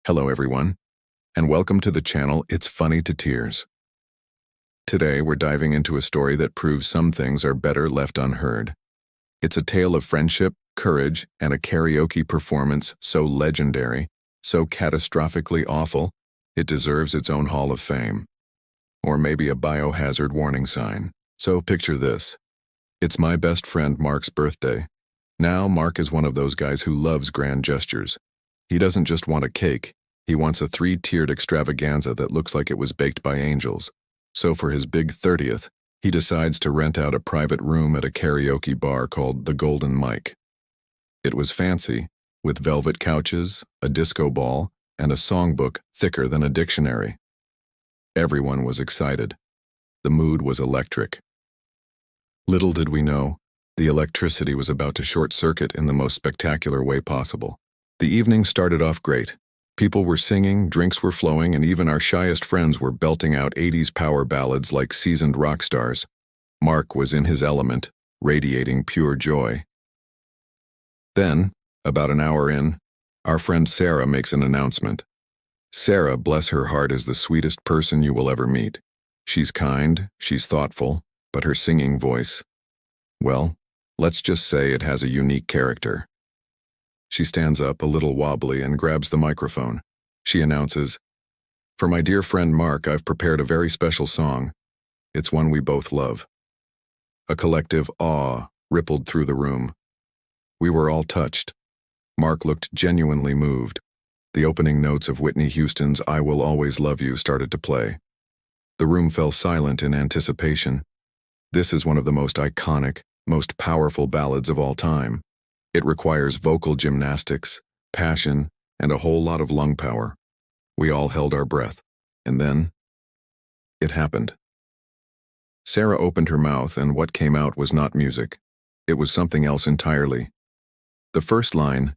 Hello everyone, and welcome to the channel It's Funny to Tears. Today we're diving into a story that proves some things are better left unheard. It's a tale of friendship, courage, and a karaoke performance so legendary, so catastrophically awful, it deserves its own Hall of Fame. Or maybe a biohazard warning sign. So picture this. It's my best friend Mark's birthday. Now Mark is one of those guys who loves grand gestures. He doesn't just want a cake, he wants a 3-tiered extravaganza that looks like it was baked by angels. So for his big 30th, he decides to rent out a private room at a karaoke bar called the Golden Mike. It was fancy, with velvet couches, a disco ball, and a songbook thicker than a dictionary. Everyone was excited. The mood was electric. Little did we know, the electricity was about to short-circuit in the most spectacular way possible. The evening started off great. People were singing, drinks were flowing, and even our shyest friends were belting out 80s power ballads like seasoned rock stars. Mark was in his element, radiating pure joy. Then, about an hour in, our friend Sarah makes an announcement. Sarah, bless her heart, is the sweetest person you will ever meet. She's kind, she's thoughtful, but her singing voice, well, let's just say it has a unique character. She stands up, a little wobbly, and grabs the microphone. She announces, "For my dear friend Mark, I've prepared a very special song. It's one we both love." A collective awe rippled through the room. We were all touched. Mark looked genuinely moved. The opening notes of Whitney Houston's "I Will Always Love You" started to play. The room fell silent in anticipation. This is one of the most iconic, most powerful ballads of all time. It requires vocal gymnastics, passion, and a whole lot of lung power. We all held our breath. And then, it happened. Sarah opened her mouth, and what came out was not music. It was something else entirely. The first line,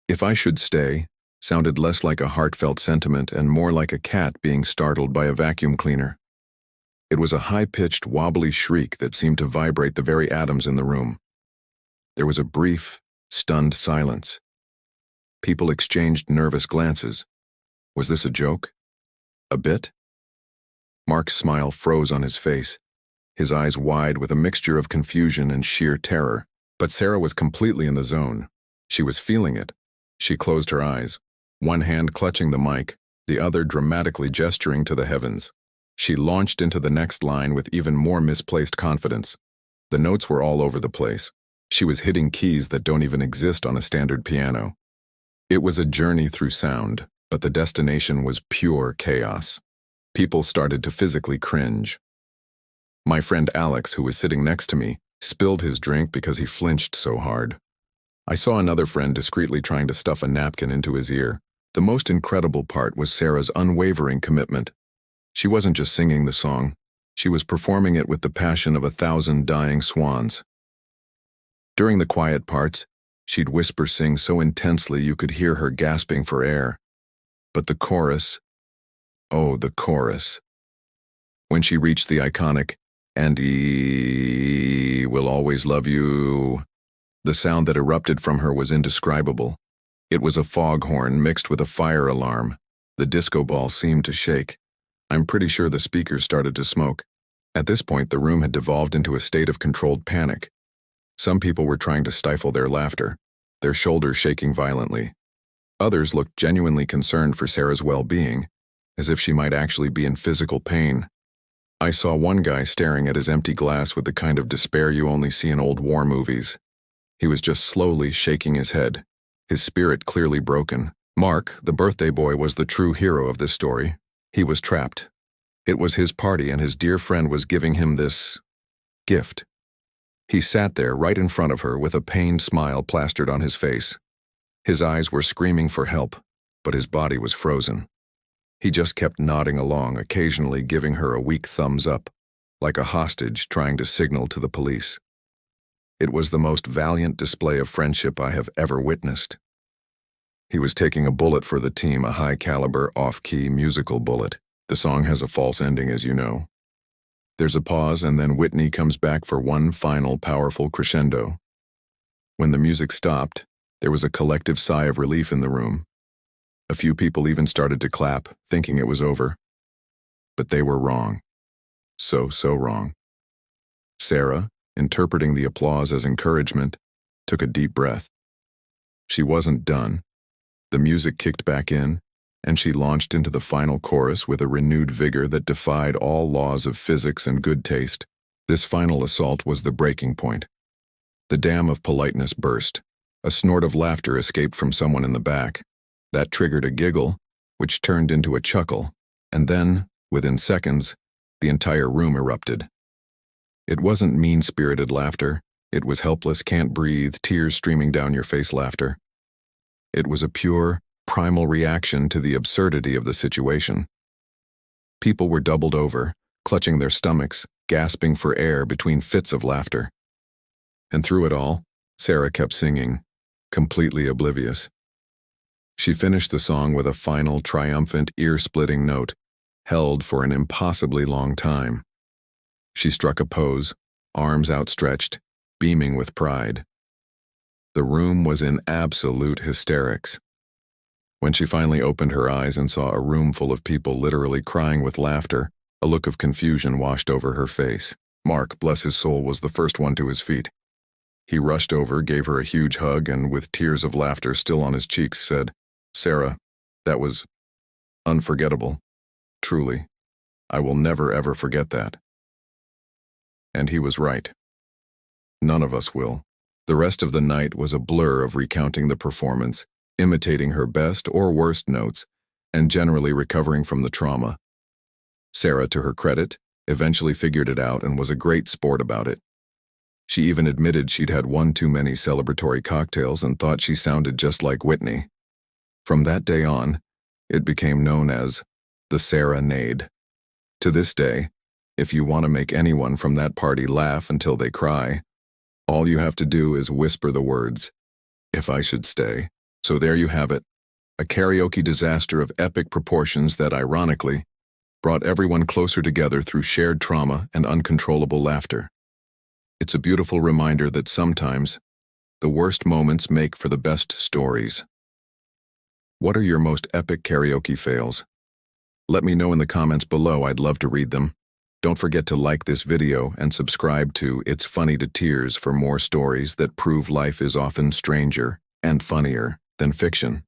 "If I should stay," sounded less like a heartfelt sentiment and more like a cat being startled by a vacuum cleaner. It was a high-pitched, wobbly shriek that seemed to vibrate the very atoms in the room. There was a brief, stunned silence. People exchanged nervous glances. Was this a joke? A bit? Mark's smile froze on his face, his eyes wide with a mixture of confusion and sheer terror. But Sarah was completely in the zone. She was feeling it. She closed her eyes, one hand clutching the mic, the other dramatically gesturing to the heavens. She launched into the next line with even more misplaced confidence. The notes were all over the place. She was hitting keys that don't even exist on a standard piano. It was a journey through sound, but the destination was pure chaos. People started to physically cringe. My friend Alex, who was sitting next to me, spilled his drink because he flinched so hard. I saw another friend discreetly trying to stuff a napkin into his ear. The most incredible part was Sarah's unwavering commitment. She wasn't just singing the song, she was performing it with the passion of 1,000 dying swans. During the quiet parts, she'd whisper sing so intensely you could hear her gasping for air. But the chorus, oh, the chorus. When she reached the iconic, "And he will always love you," the sound that erupted from her was indescribable. It was a foghorn mixed with a fire alarm. The disco ball seemed to shake. I'm pretty sure the speakers started to smoke. At this point, the room had devolved into a state of controlled panic. Some people were trying to stifle their laughter, their shoulders shaking violently. Others looked genuinely concerned for Sarah's well-being, as if she might actually be in physical pain. I saw one guy staring at his empty glass with the kind of despair you only see in old war movies. He was just slowly shaking his head, his spirit clearly broken. Mark, the birthday boy, was the true hero of this story. He was trapped. It was his party, and his dear friend was giving him this gift. He sat there right in front of her with a pained smile plastered on his face. His eyes were screaming for help, but his body was frozen. He just kept nodding along, occasionally giving her a weak thumbs up, like a hostage trying to signal to the police. It was the most valiant display of friendship I have ever witnessed. He was taking a bullet for the team, a high-caliber, off-key musical bullet. The song has a false ending, as you know. There's a pause, and then Whitney comes back for one final powerful crescendo. When the music stopped, there was a collective sigh of relief in the room. A few people even started to clap, thinking it was over. But they were wrong. So wrong. Sarah, interpreting the applause as encouragement, took a deep breath. She wasn't done. The music kicked back in, and she launched into the final chorus with a renewed vigor that defied all laws of physics and good taste. This final assault was the breaking point. The dam of politeness burst. A snort of laughter escaped from someone in the back. That triggered a giggle, which turned into a chuckle, and then, within seconds, the entire room erupted. It wasn't mean-spirited laughter. It was helpless, can't breathe, tears streaming down your face laughter. It was a pure, primal reaction to the absurdity of the situation. People were doubled over, clutching their stomachs, gasping for air between fits of laughter. And through it all, Sarah kept singing, completely oblivious. She finished the song with a final, triumphant, ear-splitting note, held for an impossibly long time. She struck a pose, arms outstretched, beaming with pride. The room was in absolute hysterics. When she finally opened her eyes and saw a room full of people literally crying with laughter, a look of confusion washed over her face. Mark, bless his soul, was the first one to his feet. He rushed over, gave her a huge hug, and with tears of laughter still on his cheeks, said, "Sarah, that was unforgettable. Truly. I will never ever forget that." And he was right. None of us will. The rest of the night was a blur of recounting the performance, imitating her best or worst notes, and generally recovering from the trauma. Sarah, to her credit, eventually figured it out and was a great sport about it. She even admitted she'd had one too many celebratory cocktails and thought she sounded just like Whitney. From that day on, it became known as the Sarah-nade. To this day, if you want to make anyone from that party laugh until they cry, all you have to do is whisper the words, "If I should stay." So there you have it, a karaoke disaster of epic proportions that, ironically, brought everyone closer together through shared trauma and uncontrollable laughter. It's a beautiful reminder that sometimes, the worst moments make for the best stories. What are your most epic karaoke fails? Let me know in the comments below, I'd love to read them. Don't forget to like this video and subscribe to It's Funny to Tears for more stories that prove life is often stranger and funnier than fiction.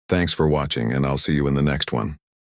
Thanks for watching, and I'll see you in the next one.